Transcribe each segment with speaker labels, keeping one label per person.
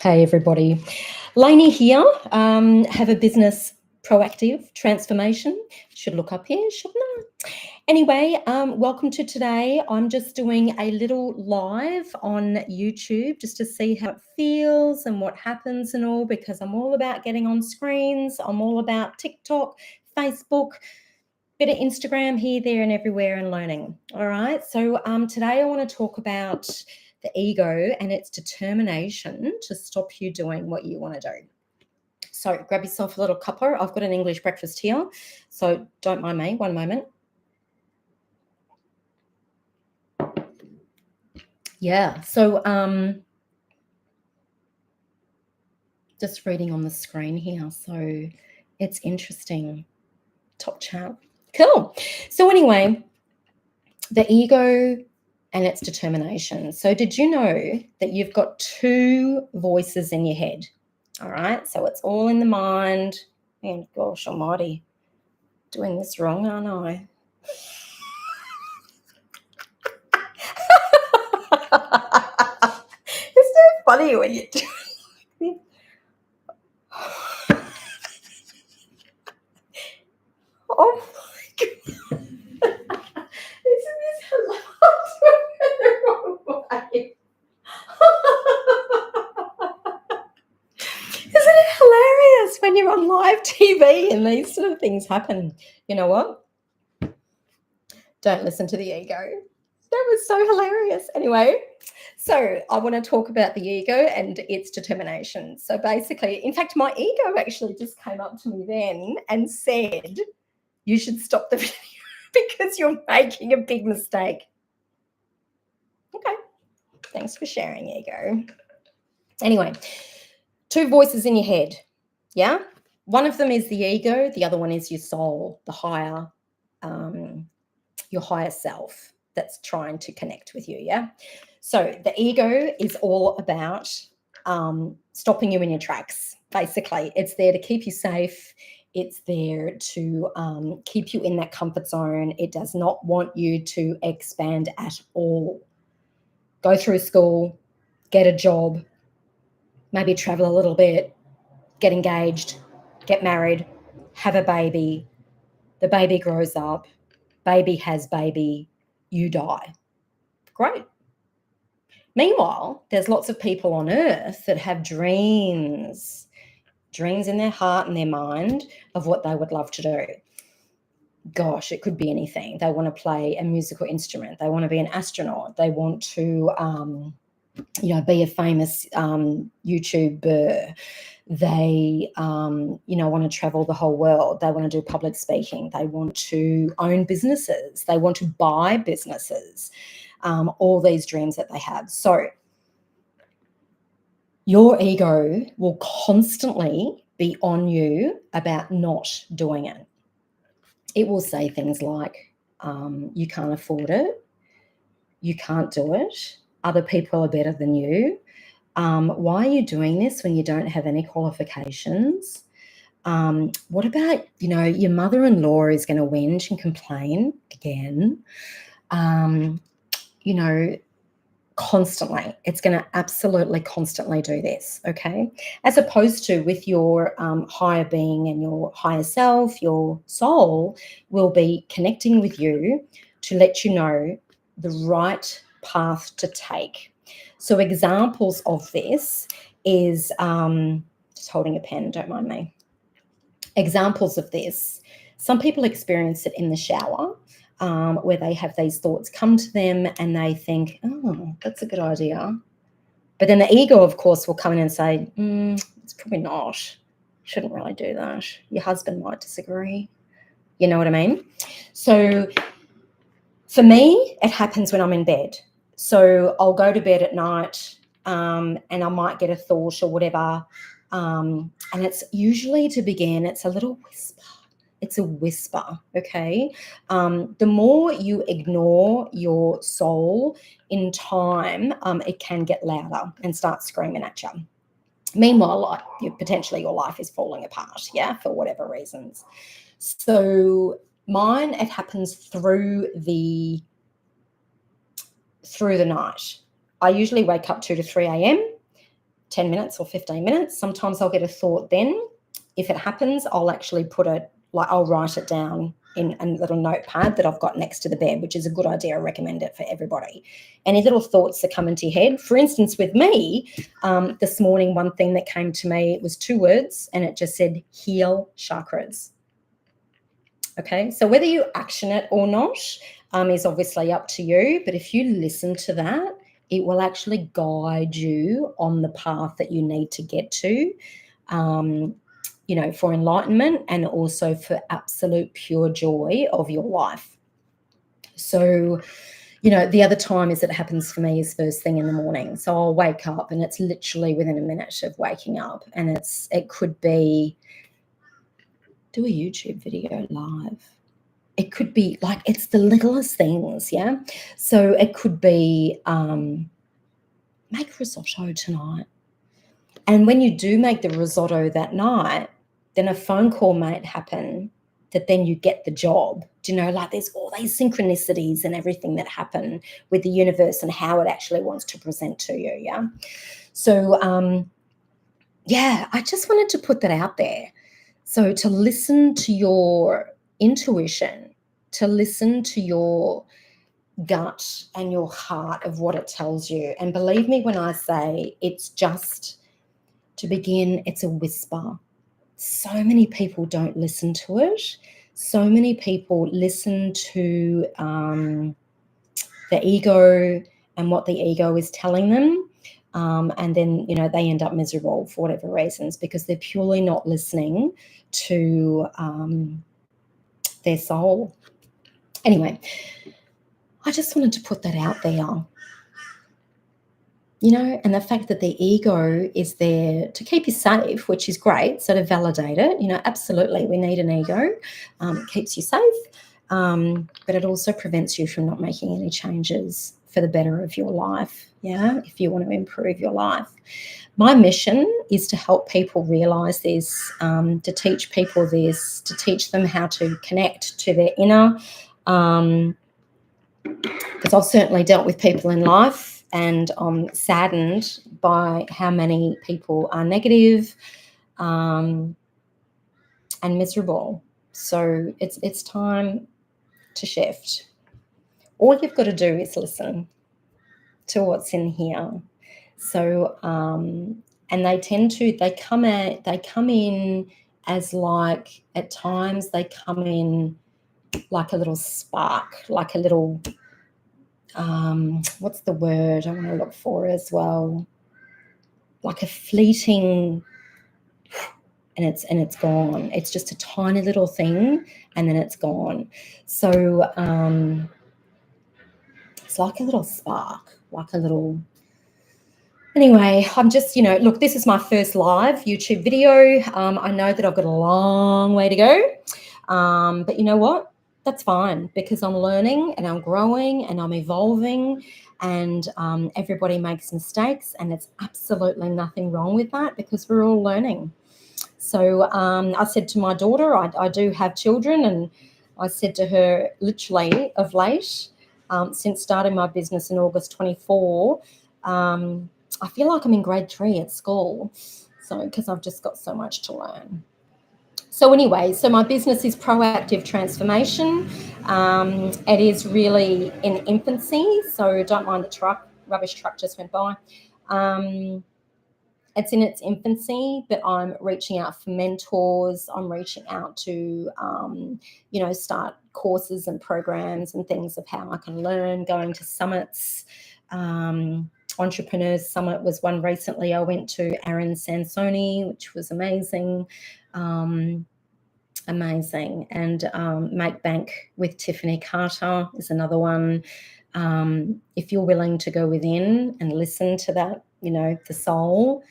Speaker 1: Hey everybody, Lainey here. Have a business proactive transformation. Should look up here, shouldn't I? Anyway, welcome to today. I'm just doing a little live on YouTube just to see how it feels and what happens and all, because I'm all about getting on screens. I'm all about TikTok, Facebook, bit of Instagram here, there, and everywhere, and learning. All right. So today I want to talk about the ego and its determination to stop you doing what you want to do. So grab yourself a little cuppa. I've got an English breakfast here, so don't mind me. One moment. Yeah. So just reading on the screen here. So it's interesting. Top chat. Cool. So anyway, the ego and its determination. So did you know that you've got two voices in your head? All right. So it's all in the mind. And gosh almighty, doing this wrong, aren't I? It's so funny when you do it. Oh my God. Isn't this hilarious? The wrong way. Isn't it hilarious when you're on live TV and these sort of things happen? You know what? Don't listen to the ego. That was so hilarious. Anyway, so I want to talk about the ego and its determination. So basically, in fact, my ego actually just came up to me then and said, you should stop the video because you're making a big mistake. Okay. Thanks for sharing, ego. Anyway, two voices in your head. Yeah. One of them is the ego. The other one is your soul, the higher, your higher self that's trying to connect with you. Yeah. So the ego is all about stopping you in your tracks. Basically, it's there to keep you safe. It's there to keep you in that comfort zone. It does not want you to expand at all. Go through school, get a job, maybe travel a little bit, get engaged, get married, have a baby. The baby grows up, baby has baby, you die. Great. Meanwhile, there's lots of people on earth that have dreams in their heart and their mind of what they would love to do. Gosh, it could be anything. They want to play a musical instrument. They want to be an astronaut. They want to, be a famous YouTuber. They, want to travel the whole world. They want to do public speaking. They want to own businesses. They want to buy businesses. All these dreams that they have. So your ego will constantly be on you about not doing it. It will say things like, you can't afford it. You can't do it. Other people are better than you. Why are you doing this when you don't have any qualifications? What about, your mother-in-law is going to whinge and complain again. Constantly. It's going to absolutely constantly do this, okay? As opposed to with your higher being and your higher self, your soul will be connecting with you to let you know the right path to take. So examples of this is, just holding a pen, don't mind me. Examples of this, some people experience it in the shower, where they have these thoughts come to them and they think, oh, that's a good idea. But then the ego, of course, will come in and say, it's probably not. Shouldn't really do that. Your husband might disagree. You know what I mean? So for me, it happens when I'm in bed. So I'll go to bed at night and I might get a thought or whatever. And it's usually, to begin, it's a little whisper. It's a whisper, okay? The more you ignore your soul in time, it can get louder and start screaming at you. Meanwhile, potentially your life is falling apart, yeah, for whatever reasons. So mine, it happens through the night. I usually wake up 2 to 3 a.m., 10 minutes or 15 minutes. Sometimes I'll get a thought then. If it happens, I'll actually I'll write it down in a little notepad that I've got next to the bed, which is a good idea. I recommend it for everybody. Any little thoughts that come into your head. For instance, with me, this morning, one thing that came to me was 2 words, and it just said heal chakras. Okay, so whether you action it or not is obviously up to you. But if you listen to that, it will actually guide you on the path that you need to get to, for enlightenment and also for absolute pure joy of your life. So, the other time it happens for me is first thing in the morning. So I'll wake up and it's literally within a minute of waking up, and it could be do a YouTube video live. It could be like, it's the littlest things, yeah? So it could be make risotto tonight. And when you do make the risotto that night, then a phone call might happen that then you get the job. Do you know, like there's all these synchronicities and everything that happen with the universe and how it actually wants to present to you, yeah? So, I just wanted to put that out there. So to listen to your intuition, to listen to your gut and your heart of what it tells you. And believe me when I say it's just, to begin, it's a whisper. So many people don't listen to it. So many people listen to the ego and what the ego is telling them. And then, they end up miserable for whatever reasons, because they're purely not listening to their soul. Anyway, I just wanted to put that out there. And the fact that the ego is there to keep you safe, which is great. So to validate it, absolutely, we need an ego. It keeps you safe, but it also prevents you from not making any changes for the better of your life, if you want to improve your life. My mission is to help people realize this, to teach people this, to teach them how to connect to their inner, because I've certainly dealt with people in life, and I'm saddened by how many people are negative and miserable. So it's time to shift. All you've got to do is listen to what's in here. So, and they come in as, like, at times they come in like a little spark, like a little, what's the word I want to look for as well? Like a fleeting, and it's gone. It's just a tiny little thing, and then it's gone. So it's like a little spark, like a little. Anyway, I'm just, look, this is my first live YouTube video. I know that I've got a long way to go, but you know what? That's fine, because I'm learning and I'm growing and I'm evolving, and everybody makes mistakes, and there's absolutely nothing wrong with that, because we're all learning. So I said to my daughter, I do have children, and I said to her literally of late, since starting my business in August 24, I feel like I'm in grade 3 at school, because I've just got so much to learn. So anyway, so my business is Proactive Transformation. It is really in infancy, so don't mind the truck. Rubbish truck just went by. It's in its infancy, but I'm reaching out for mentors. I'm reaching out to, start courses and programs and things of how I can learn, going to summits. Entrepreneurs Summit was one recently. I went to Aaron Sansoni, which was amazing. Amazing. And Make Bank with Tiffany Carter is another one. If you're willing to go within and listen to that, the soul,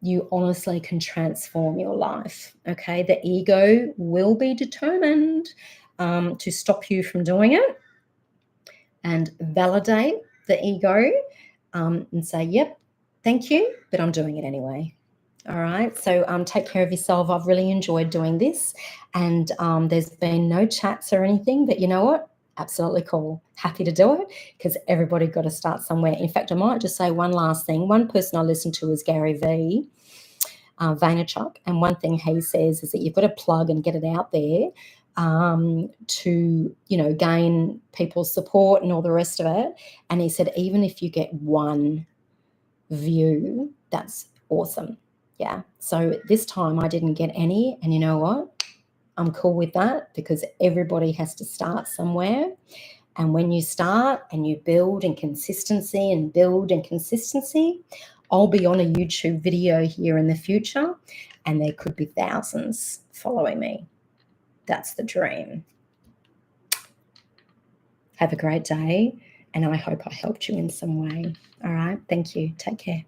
Speaker 1: you honestly can transform your life. Okay. The ego will be determined to stop you from doing it, and validate the ego and say, yep, thank you, but I'm doing it anyway. All right. So take care of yourself. I've really enjoyed doing this, and there's been no chats or anything, but you know what? absolutely cool. Happy to do it because everybody got to start somewhere. In fact, I might just say one last thing. One person I listen to is Gary V. Vaynerchuk, and one thing he says is that you've got to plug and get it out there to, gain people's support and all the rest of it. And he said, even if you get one view, that's awesome. Yeah. So this time I didn't get any, and you know what? I'm cool with that because everybody has to start somewhere. And when you start and you build and consistency and build and consistency, I'll be on a YouTube video here in the future and there could be thousands following me. That's the dream. Have a great day, and I hope I helped you in some way. All right. Thank you. Take care.